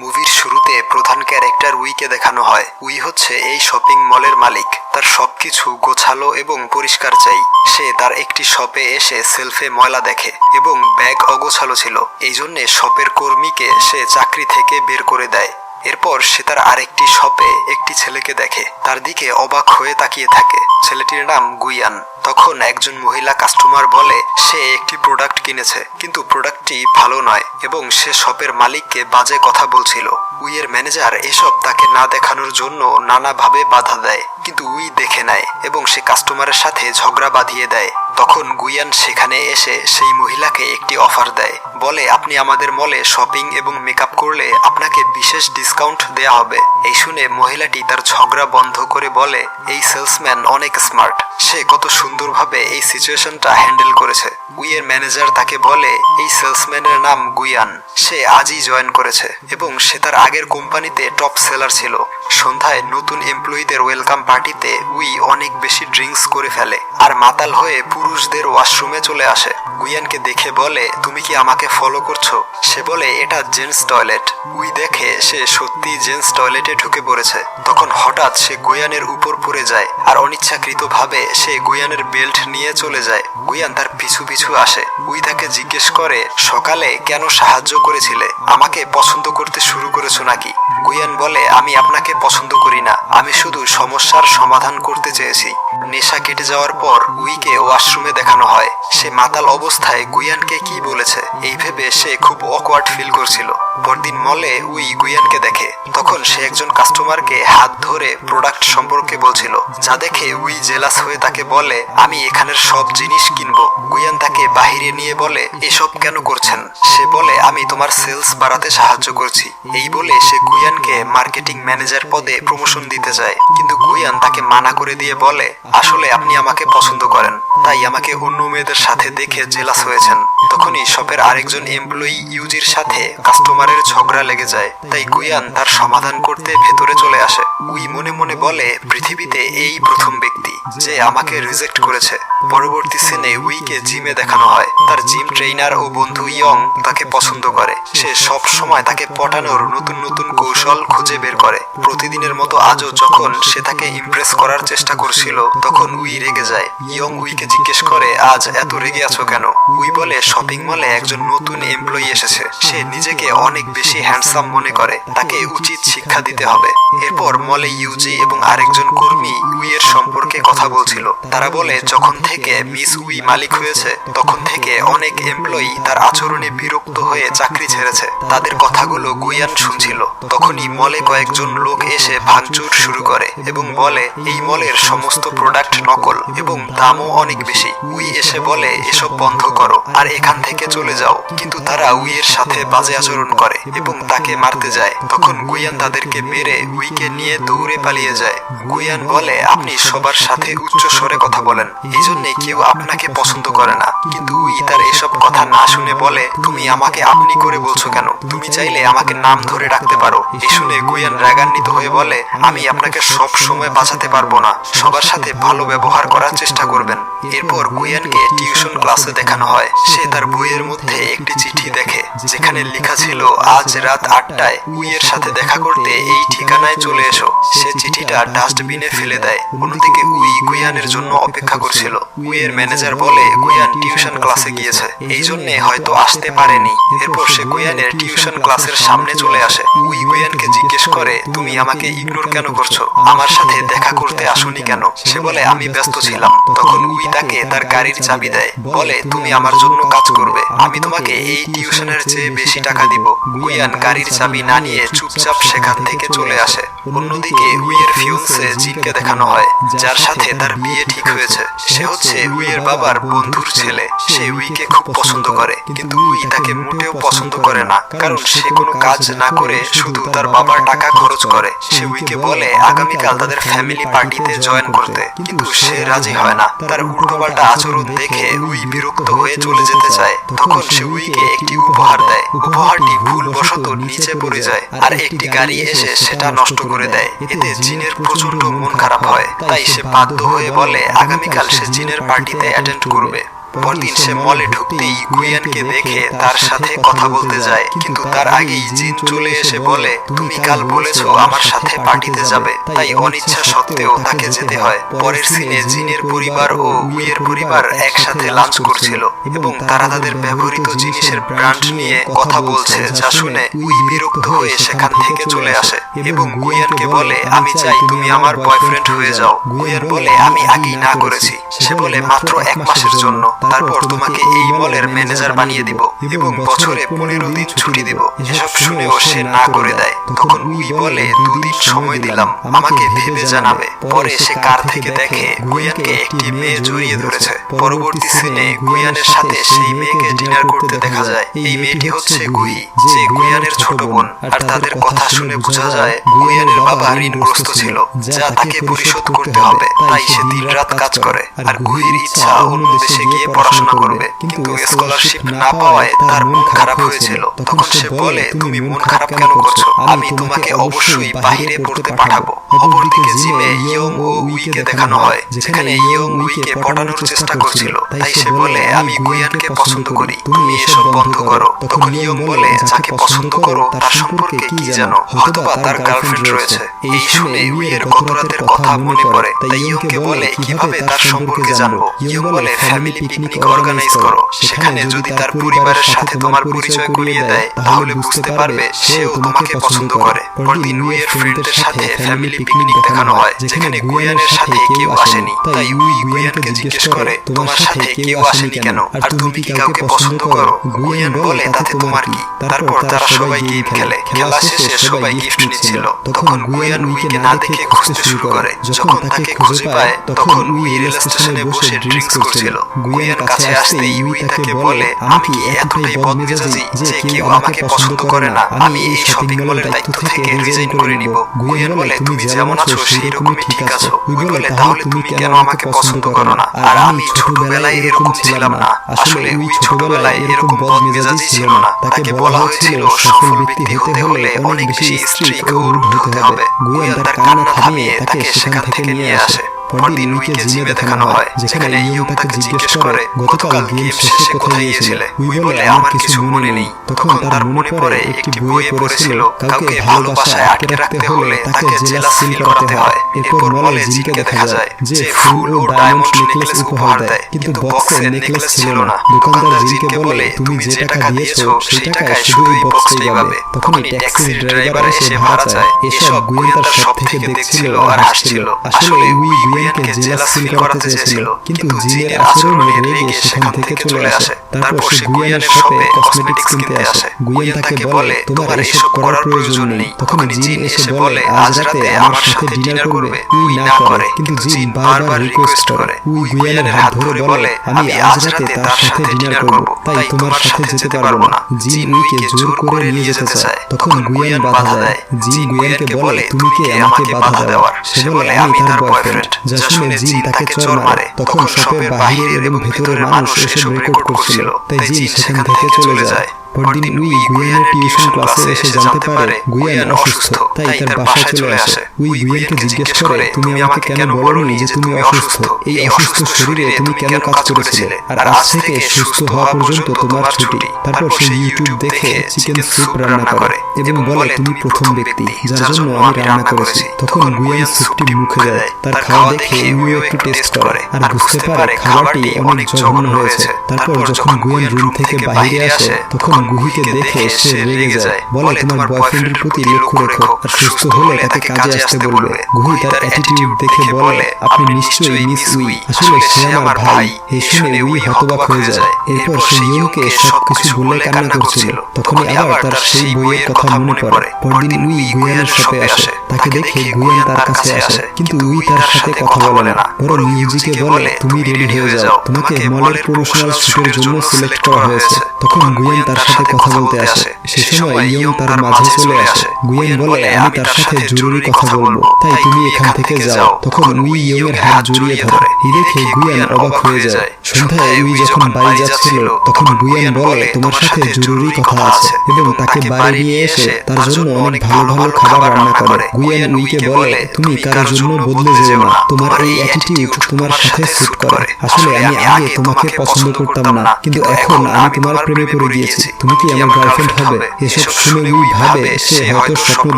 মুভির শুরুতে প্রধান ক্যারেক্টার উইকে দেখানো হয়। উই হচ্ছে এই শপিং মলের মালিক। তার সবকিছু গোছালো এবং পরিষ্কার চাই। সে তার একটি শপে এসে সেলফে ময়লা দেখে এবং ব্যাগ অগোছালো ছিল। এই জন্যে শপের কর্মীকে সে চাকরি থেকে বের করে দেয়। এরপর সে তার আরেকটি শপে একটি ছেলেকে দেখে, তার দিকে অবাক হয়ে তাকিয়ে থাকে। ছেলেটির নাম গুইয়ান। তখন একজন মহিলা কাস্টমার বলে সে একটি প্রোডাক্ট কিনেছে, কিন্তু প্রোডাক্টটি ভালো নয় এবং সে শপের মালিককে বাজে কথা বলছিল। উইয়ের ম্যানেজার এসব তাকে না দেখানোর জন্য নানাভাবে বাধা দেয়, কিন্তু উই দেখে নেয় এবং সে কাস্টমারের সাথে ঝগড়া বাঁধিয়ে দেয়। তখন গুইয়ান সেখানে এসে সেই মহিলাকে একটি অফার দেয়, বলে আপনি আমাদের মলে শপিং এবং মেকআপ করলে আপনাকে বিশেষ ডিসকাউন্ট দেয়া হবে। এই শুনে মহিলাটি তার ঝগড়া বন্ধ করে বলে এই সেলসম্যান অনেক স্মার্ট, সে কত সুন্দরভাবে এই সিচুয়েশনটা হ্যান্ডেল করেছে। উইয়ের ম্যানেজার তাকে বলে এই সেলসম্যানের নাম গুইয়ান, সে আজই জয়েন করেছে এবং সে তার আগের কোম্পানিতে টপ সেলার ছিল। সন্ধ্যায় নতুন এমপ্লয়ীদের ওয়েলকাম পার্টিতে উই অনেক বেশি ড্রিঙ্কস করে ফেলে আর মাতাল হয়ে পুরুষদের ওয়াশরুমে চলে আসে। গুইয়ানকে দেখে বলে তুমি কি আমাকে ফলো করছো? সে বলে এটা জেন্টস টয়লেট। উই দেখে সে সত্যি জেন্টস টয়লেটে ঢুকে পড়েছে। তখন হঠাৎ সে গুইয়ানের উপর পড়ে যায় আর অনিচ্ছাকৃতভাবে সে গুইয়ানের বেল্ট নিয়ে চলে যায়। গুইয়ান তার পিছু পিছু আসে। উই তাকে জিজ্ঞেস করে সকালে কেন সাহায্য করেছিলে? আমাকে পছন্দ করতে শুরু করেছো নাকি? গুইয়ান বলে আমি আপনাকে পছন্দ করি না, আমি শুধু সমস্যার সমাধান করতে চেয়েছি। নেশা কেটে যাওয়ার পর উইকে ওয়াশরুমে দেখানো হয়। সে মাতাল অবস্থায় গুইয়ানকে কি বলেছে এই ভেবে সে খুব অকওয়ার্ড ফিল করছিল। পরদিন মলে উই গুইয়ানকে দেখে। তখন সে একজন কাস্টমারকে হাত ধরে প্রোডাক্ট সম্পর্কে বলছিল, যা দেখে উই জেলাস হয়ে তাকে বলে আমি এখানের সব জিনিস কিনবো। গুইয়ান তাকে বাহিরে নিয়ে বলে এসব কেন করছেন? সে বলে আমি তোমার সেলস বাড়াতে সাহায্য করছি। এই বলে সে গুইয়ানকে মার্কেটিং ম্যানেজার পদে প্রমোশন দিতে যায়, কিন্তু গুইয়ান তাকে মানা করে দিয়ে বলে আসলে আপনি আমাকে পছন্দ করেন, তাই আমাকে অন্য মেয়েদের সাথে দেখে জেলাস হয়েছেন। তখনই শপের আরেকজন এমপ্লয়ি ইউজির সাথে কাস্টমারের ঝগড়া লেগে যায়, তাই গুইয়ান তার সমাধান করতে ভেতরে চলে আসে। উই মনে মনে বলে পৃথিবীতে এই প্রথম ব্যক্তি যে আমাকে রিজেক্ট করেছে। পরবর্তী সিনে উইকে জিমে দেখানো হয়। তার জিম ট্রেইনার ও বন্ধু ইয়ং তাকে পছন্দ করে। সে সব সময় তাকে পটানোর নতুন নতুন কৌশল খুঁজে বের করে। প্রতিদিনের মতো আজও যখন সে তাকে ইমপ্রেস করার চেষ্টা করছিল, তখন উই রেগে যায়। ইয়ং উইকে জিজ্ঞেস করে আজ এত রেগে আছো কেন? উই বলে শপিং মলে একজন নতুন এমপ্লয়ি এসেছে, সে নিজেকে অনেক বেশি হ্যান্ডসাম মনে করে, তাকে উচিত শিক্ষা দিতে হবে। এরপর মলে ইউজি এবং আরেকজন কর্মী উইয়ের সম্পর্কে কথা বলছিল। তারা বলে যখন থেকে মিস উই মালিক হয়েছে তখন থেকে অনেক এমপ্লয়ি তার আচরণে বিরক্ত হয়ে চাকরি ছেড়েছে। তাদের কথাগুলো গুইয়ান শুনছিল। তখনই মলে কয়েকজন লোক এসে ভাঙচুর শুরু করে এবং বলে এই মলের সমস্ত প্রোডাক্ট নকল এবং দামও অনেক বেশি। উই এসে বলে এসব বন্ধ করো আর এখান থেকে চলে যাও, কিন্তু তারা উইয়ের সাথে বাজে আচরণ করে এবং তাকে মারতে যায়। তখন গুইয়ান তাদেরকে মেরে উইকে নিয়ে দৌড়ে পালিয়ে যায়। গুইয়ান বলে আপনি সবার সাথে উচ্চ স্বরে কথা বলেন, এই জন্যে কেউ আপনাকে পছন্দ করে না। কিন্তু উই তার এসব কথা না শুনে বলে তুমি আমাকে আপনি করে বলছো কেন? তুমি চাইলে আমাকে নাম ধরে ডাকতে পারো। এই শুনে গুইয়ান রাগান্বিত হয়ে বলে আমি আপনাকে সব সময় বাঁচাতে পারবো না, সবার সাথে ভালো ব্যবহার করার চেষ্টা করবেন। এরপর গুইয়ানকে টিউশন ক্লাসে দেখানো হয়। সে তার বইয়ের মধ্যে একটি চিঠি দেখে যেখানে লেখা ছিল আজ রাত 8টায় উইয়ের সাথে দেখা করতে এই ঠিকানায় চলে এসো। সে চিঠিটা ডাস্টবিনে ফেলে দেয়। অন্যদিকে উই গুইয়ানের জন্য অপেক্ষা করছিল। উইয়ের ম্যানেজার বলে গুইয়ান টিউশন ক্লাসে গিয়েছে, এই জন্যে হয়তো আসতে পারেনি। এরপর সে গুইয়ানের টিউশন ক্লাসের সামনে চলে আসে। উই গুইয়ানকে জিজ্ঞেস করে তুমি আমাকে ইগনোর কেন করছো? আমার সাথে দেখা করতে আসোনি কেন? সে বলে আমি ব্যস্ত ছিলাম। তখন উই তাকে তার গাড়ির চাবি দেয়, বলে তুমি আমার জন্য কাজ করবে, আমি তোমাকে এই টিউশনের চেয়ে বেশি টাকা দিব। গুইয়ান গাড়ির চাবি না নিয়ে চুপচাপ সেখান থেকে চলে আসে। অন্যদিকে উইয়ের ফিয়ন্সে জিনকে দেখানো হয়, যার সাথে তার বিয়ে ঠিক হয়েছে। সে হচ্ছে উইয়ের বাবার বন্ধুর ছেলে। সে উইকে খুব পছন্দ করে, কিন্তু উই তাকে মোটেও পছন্দ করে না, কারণ সে কোনো কাজ না করে শুধু তার বাবার টাকা খরচ করে। সে উইকে বলে আগামীকাল তাদের ফ্যামিলি পার্টিতে জয়েন করতে, কিন্তু সে রাজি হয় না। তার উল্টোপাল্টা আচরণ দেখে উই বিরক্ত হয়ে চলে যেতে চায়। তখন সে উইকে একটি উপহার দেয়। উপহারটি ভুলবশত নিচে পড়ে যায় আর একটি গাড়ি এসে সেটা নষ্ট করে দেয়। এতে জিনের প্রচন্ড মন খারাপ হয়, তাই সে বাধ্য হয়ে বলে আগামীকাল সে জিনের পার্টিতে অ্যাটেন্ড করবে। পরদিন সে মলে ঢুকতেই গুইয়ানকে দেখে তার সাথে কথা বলতে যায়, কিন্তু তার আগেই জিন চলে এসে বলে, তুমি কাল বলেছো আমার সাথে পার্টিতে যাবে, তাই অনিচ্ছা সত্ত্বেও তাকে যেতে হয়। পরের সিনে জিনের পরিবার ও উইয়ের পরিবার একসাথে লাঞ্চ করছিল এবং তারা তাদের ব্যবহৃত জিনিসের ব্র্যান্ড নিয়ে কথা বলছে, যা শুনে উই বিরক্ত হয়ে সেখান থেকে চলে আসে এবং গুইয়ানকে বলে, আমি চাই তুমি আমার বয়ফ্রেন্ড হয়ে যাও। গুইয়ান বলে, আমি আগেই না করেছি। সে বলে, মাত্র 1 মাসের জন্য, তারপর তোমাকে এই মলের ম্যানেজার বানিয়ে দিব এবং বছরে 15 দিন ছুটি দিব। এসব শুনেও সে না করে দেয়। তখন উই বলে, 2 দিন সময় দিলাম, আমাকে ভেবে জানাবে। পরে সে কার থেকে দেখে গুইয়ানকে একটি মেয়ে জড়িয়ে ধরেছে। পরবর্তী সিনে গুইয়ানের সাথে সেই মেয়েকে ডিনার করতে দেখা যায়। এই মেয়েটি হচ্ছে গুই, যে গুইয়ানের ছোট বোন। আর তাদের কথা শুনে বোঝা যায় গুইয়ানের বাবা ঋণগ্রস্ত ছিল, যা তাকে পরিশোধ করতে হবে। তাই সে দিনরাত কাজ করে। আর গুইয়ের ইচ্ছা অন্য দেশে গিয়ে পড়াশোনা করবে, কিন্তু স্কলারশিপ না পাওয়ায় তার মন খারাপ হয়েছিল। তখন সে বলে, তুমি মন খারাপ কেন করছো? আমি তোমাকে অবশ্যই বাইরে পড়তে পাঠাবো। অপরদিকে জিমে ইয়ং ও উইকে দেখানো হয়, যেখানে ইয়ং উইকে পটানোর চেষ্টা করছিল। তাই সে বলে, আমি গুইয়ানকে পছন্দ করি, তুমি এসব বন্ধ করো। তখন ইয়ং বলে, যাকে পছন্দ করো তার সম্পর্কে কি জানো? হয়তোবা তার গার্লফ্রেন্ড রয়েছে। এই শুনে উইয়ের গত রাতের কথা মনে পড়ে। তাই ইয়ংকে বলে, কিভাবে তার সম্পর্কে জানবো? ইয়ং বলে, ফ্যামিলি পিকনিক অর্গানাইজ করো, সেখানে যদি তার পরিবারের সাথে তোমার পরিচয় করিয়ে দেয় তাহলে বুঝতে পারবে সেও তোমাকে পছন্দ করে। পরদিন উইয়ের ফ্রেন্ডের সাথে ফ্যামিলি পিকনিক দেখানো হয়, যেখানে গুইয়ানের সাথে কেউ আসেনি। তাই উই গুইয়ানকে জিজ্ঞেস করে, তোমার সাথে কেউ আসেনি কেন? আর তুমি কি কাউকে পছন্দ করো? গুইয়ান বলে, তাতে তোমার কি? তারপর তারা সবাই গেম খেলে। খেলা শেষে সবাই গিফট নিচ্ছিল। তখন গুইয়ান উইকে না দেখে খুঁজতে শুরু করে। যখন তাকে খুঁজে পায় তখন উই রেল স্টেশনে বসে ড্রিঙ্কস করছিল। গুইয়ান কাছে আসতেই উই তাকে বলে, আমি কি এতটাই বদমেজাজি যে কেউ আমাকে পছন্দ করে না? আমি এই শপিং মলের দায়িত্ব থেকে রিজাইন করে নিব। গুইয়ান বলে, তুমি যেমন আছো সেই রকমই ঠিক আছো। উই বলে, তাহলে তুমি কেন আমাকে পছন্দ করো না? আর আমি ছোটবেলায় এরকম ছিলাম না। আসলে উই ছোটবেলায় এরকম বদমেজাজি ছিল না। তাকে বলা হয়েছিল সফল ব্যক্তি হতে হলে অনেক বেশি স্ট্রিক্ট ও রুড হতে হবে। গুইয়ান তার কান্না থামিয়ে তাকে সেখান থেকে নিয়ে আসে। পরদিন উইকে জিমে দেখানো হয়, যেখানে ইয়ং তাকে জিজ্ঞেস করে, গতকাল গেম শেষে কোথায় গিয়েছিলে? উই বলে, আমার কিছু মনে নেই। তখন তার মনে পড়ে একটি বইয়ে পড়েছিল, কাউকে ভালোবাসায় আটকে রাখতে হলে তাকে জেলাস ফিল করাতে হয়। এরপর মলে জিনকে দেখা যায়, যে ফুল ও ডায়মন্ড নেকলেস উপহার দেয়, কিন্তু বক্সে নেকলেস ছিল না। দোকানদার জিনকে বলে, তুমি যে টাকা দিয়েছো সেই টাকায় শুধু এই বক্সটাই পাবে। তখনই ট্যাক্সির ড্রাইভার এসে ভাড়া চায়। এসব গুইয়ান তার সব থেকে দেখছিল আর হাসছিল। আসলে উই গুইয়ানকে জেলাস ফিল করাতে চেয়েছিল, কিন্তু জিনের আচরণে রেগে সেখান থেকে চলে আসে। তারপর সে গুইয়ানের শপে কসমেটিক্স কিনতে আসে। গুইয়ান তাকে বলে, তোমার এসব করার প্রয়োজন নেই। তখন জিন এসে বলে, আজ রাতে আমার সাথে ডিনার করবে? উই না করে, কিন্তু জিন বারবার রিকোয়েস্ট করে। উই গুইয়ানের হাত ধরে বলে, আমি আজ রাতে তার সাথে ডিনার করব, তাই তোমার সাথে যেতে পারবো না। জিন উইকে জোর করে নিয়ে যেতে চায়। তখন গুইয়ান বাধা দেয়। জিন গুইয়ানকে বলে, তুমি কে আমাকে বাধা দেওয়ার? সে বলে, আমি তার বয়ফ্রেন্ড। যা শুনে জিন তাকে চড় মারে। তখন শপের বাহিরে এবং ভেতরের মানুষ এসব রেকর্ড করছিল। তাই জিন সেখান থেকে চলে যায়। পরদিন উই গুইয়ানের টিউশন ক্লাসে এসে জানতে পারে গুইয়ান অসুস্থ, তাই তার বাসায় চলে আসে। উই গুইয়ানকে জিজ্ঞেস করে, তুমি আমাকে কেন বলোনি যে তুমি অসুস্থ? এই অসুস্থ শরীরে তুমি কেন কাজ করেছিলে? আর আজ থেকে সুস্থ হওয়া পর্যন্ত তোমার ছুটি। তারপর সে ইউটিউব দেখে চিকেন স্যুপ রান্না করে এবং বলে, তুমি প্রথম ব্যক্তি যার জন্য আমি রান্না করেছি। তখন গুইয়ান স্যুপটি মুখে দেয়। তার খাওয়া দেখে উইও একটু টেস্ট করে আর বুঝতে পারে খাবারটি অনেক জঘন্য হয়েছে। তারপর যখন গুইয়ান রুম থেকে বাইরে আসে তখন গুহিকে দেখে সে রেগে যায়। বলে, তোমার বয়ফ্রেন্ডের প্রতি লক্ষ্য রেখো, আর সুস্থ হলে তাকে কাজে আসতে বলবে। গুহি তার অ্যাটিটিউড দেখে বলে, আপনি নিশ্চয়ই মিস উই, আসলে সে আমার ভাই। এই শুনে উই হতবাক হয়ে যায়। এরপর সে ইয়ংকে সবকিছু বলে কান্না করছিল। তখনই আবার তার সেই বইয়ের কথা মনে পড়ে। পরদিন উই গুইয়ানের শপে আসে। তাকে দেখে গুইয়ান তার কাছে আসে, কিন্তু উই তার সাথে কথা বলে না, বরং মিউজিকে বলে, তুমি রেডি হয়ে যাও, তোমাকে মলের প্রমোশনাল শুটের জন্য সিলেক্ট করা হয়েছে। তখন গুইয়ান তার সাথে কথা বলতে আসে। সে সময় ইয়ং তার মাঝে চলে আসে। গুয়েন বলে, আমি তার সাথে জরুরি কথা বলবো, তাই তুমি এখান থেকে যাও। তখন উই ইয়ং এর হাত জড়িয়ে ধরে। এই দেখে গুয়েন অবাক হয়ে যায়। সন্ধ্যায় উই যখন বাড়ি যাচ্ছিল তখন গুয়েন বলে, তোমার সাথে জরুরি কথা আছে, এবং তাকে বাড়ি নিয়ে এসে তার জন্য অনেক ভালো ভালো খাবার রান্না করে। গুয়েন উইকে বলে, তুমি কারোর জন্য বদলে যেও না, তোমার এই অ্যাটিটিউড তোমার সাথে স্যুট করে। আসলে আমি আগে তোমাকে পছন্দ করতাম না, কিন্তু এখন আমি তোমার প্রেমে পড়ে গিয়েছি। তুমি কি আমার গার্লফ্রেন্ড হবে? এসব শুনে উই ভাবে সে হয়তো স্বপ্ন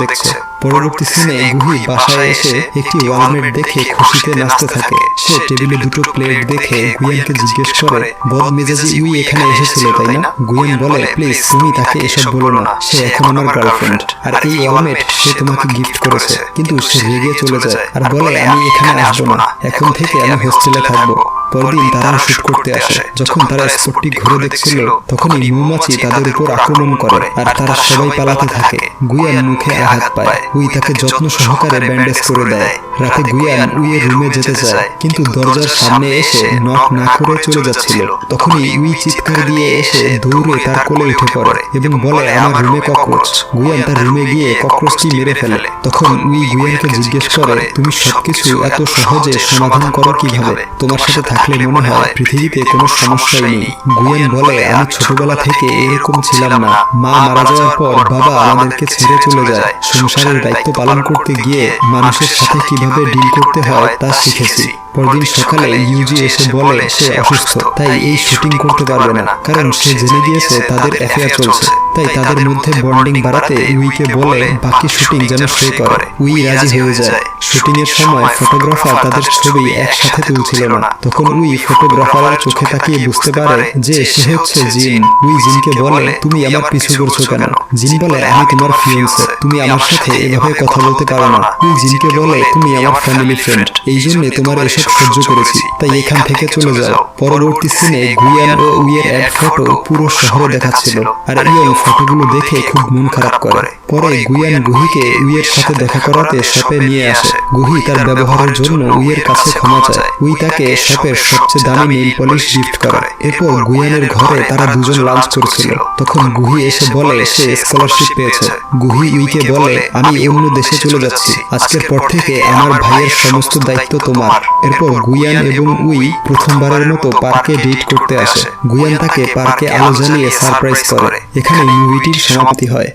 দেখছে। পরবর্তী সিনে গুহি বাসায় এসে একটি ওয়ালমেট দেখে খুশিতে নাচতে থাকে। সে টেবিলে দুটো প্লেট দেখে গুয়েনকে জিজ্ঞেস করে, বদমেজাজি উই এখানে এসেছিল তাই না? গুয়েন বলে, প্লিজ তুমি তাকে এসব বলো না, সে এখন আমার গার্লফ্রেন্ড, আর এই ওয়ালমেট সে তোমাকে গিফট করেছে। কিন্তু সে রেগে চলে যায় আর বলে, আমি এখানে আসবো না, এখন থেকে আমি হোস্টেলে থাকবো। পরদিন তারা শুট করতে আসে। যখন তারা স্পটটি ঘুরে দেখছিল তখনই মৌমাছি তাদের উপর আক্রমণ করে আর তারা সবাই পালাতে থাকে। গুয়ান মুখে আঘাত পায়। উই তাকে যত্ন সহকারে ব্যান্ডেজ করে দেয়। রাতে গুয়ান উইয়ের রুমে যেতে চায়, কিন্তু দরজার সামনে এসে নক না করে চলে যাচ্ছিল। তখনই উই চিৎকার দিয়ে এসে দৌড়ে তার কোলে উঠে পড়ে এবং বলে, আমার রুমে ককরোচ। গুয়ান তার রুমে গিয়ে ককরোচটি মেরে ফেলে। তখন উই গুয়ানকে জিজ্ঞেস করে, তুমি সবকিছু এত সহজে সমাধান করো কিভাবে? তোমার সাথে থাকলে মনে হয় পৃথিবীতে কোনো সমস্যাই নেই। গুয়েন বলে, আমি ছোটবেলা থেকে এরকম ছিলাম না। মা মারা যাওয়ার পর বাবা আমাদেরকে ছেড়ে চলে যায়। সংসারের দায়িত্ব পালন করতে গিয়ে মানুষের সাথে কিভাবে ডিল করতে হয় তা শিখেছি। পরদিন সকালে ইউজি এসে বলে সে অসুস্থ, তাই এই শুটিং করতে পারবে না, কারণ সে জেনে গিয়েছে তাদের অ্যাফেয়ার চলছে। তাই তাদের মধ্যে বন্ডিং বাড়াতে উইকে বলে বাকি শুটিং যেন সে করে। উই রাজি হয়ে যায়। শুটিং এর সময় ফটোগ্রাফার তাদের ছবি একসাথে তুলছিল না। তখন উই ফটোগ্রাফারের চোখে তাকিয়ে বুঝতে পারে যে সে হচ্ছে জিন। উই জিনকে বলে, তুমি আমার পিছু করছো কেন? জিন বলে, আমি তোমার ফিয়ান্সে, তুমি আমার সাথে এভাবে কথা বলতে পারো না। উই জিনকে বলে, তুমি আমার ফ্যামিলি ফ্রেন্ড, এই জন্য তোমার এসব সহ্য করেছি, তাই এখান থেকে চলে যাও। পরবর্তী সিনে গুয়ান ও উইয়ের এক ফটো পুরো শহরে দেখাচ্ছিল, আর ইয়ং ফটোগুলো দেখে খুব মন খারাপ করে। পরে গুয়ান গুহিকে উইয়ের সাথে দেখা করাতে শপে নিয়ে আসে। গুহি তার ব্যবহারের জন্য উইয়ের কাছে ক্ষমা চায়। উই তাকে শপের সবচেয়ে দামি নেইল পলিশ গিফট করে। এরপর গুয়ানের ঘরে তারা দুজন লাঞ্চ করছিল। তখন গুহি এসে বলে সে স্কলারশিপ পেয়েছে। গুহি উইকে বলে, আমি অন্য দেশে চলে যাচ্ছি, আজকের পর থেকে আমার ভাইয়ের সমস্ত দায়িত্ব তোমার। এরপর গুয়ান এবং উই প্রথমবারের মতো পার্কে ডেট করতে আসে। গুয়ান তাকে পার্কে আলো জ্বালিয়ে সারপ্রাইজ করে। এখানে মুভিটির সমাপ্তি হয়।